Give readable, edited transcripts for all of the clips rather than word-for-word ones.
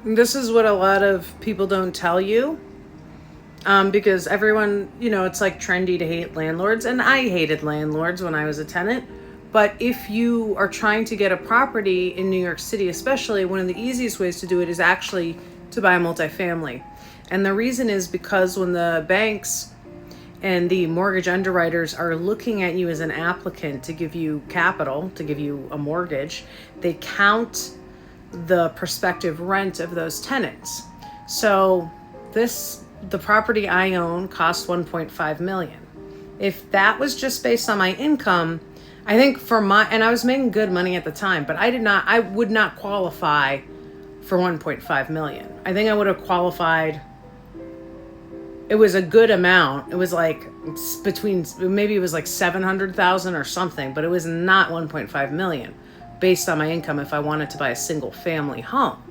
This is what a lot of people don't tell you. Because everyone, it's like trendy to hate landlords, and I hated landlords when I was a tenant. But if you are trying to get a property in New York City, especially, one of the easiest ways to do it is actually to buy a multifamily. And the reason is because when the banks and the mortgage underwriters are looking at you as an applicant to give you capital, to give you a mortgage, they count the prospective rent of those tenants. So the property I own costs 1.5 million. If that was just based on my income, I think and I was making good money at the time, but I would not qualify for 1.5 million. I think I would have qualified. It was a good amount. It was like maybe it was like 700,000 or something, but it was not 1.5 million based on my income if I wanted to buy a single family home.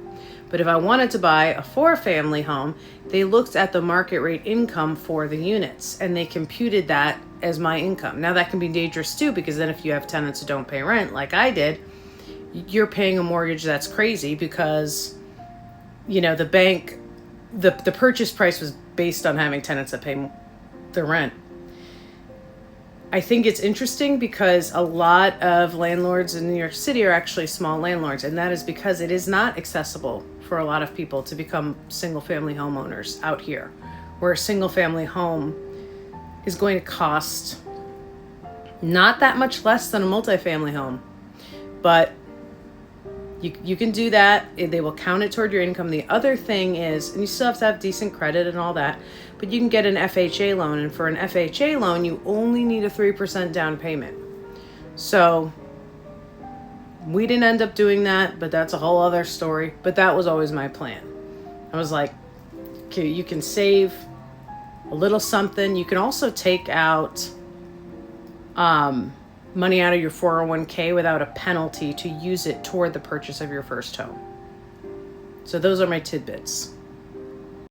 But if I wanted to buy a 4-family home, they looked at the market rate income for the units and they computed that as my income. Now that can be dangerous too, because then if you have tenants who don't pay rent, like I did, you're paying a mortgage that's crazy because, the bank, the purchase price was based on having tenants that pay the rent. I think it's interesting because a lot of landlords in New York City are actually small landlords, and that is because it is not accessible for a lot of people to become single-family homeowners out here, where a single-family home is going to cost not that much less than a multifamily home. But you can do that. They will count it toward your income. The other thing is, and you still have to have decent credit and all that, but you can get an FHA loan. And for an FHA loan, you only need a 3% down payment. So we didn't end up doing that, but that's a whole other story. But that was always my plan. I was like, okay, you can save a little something. You can also take out money out of your 401k without a penalty to use it toward the purchase of your first home. So those are my tidbits.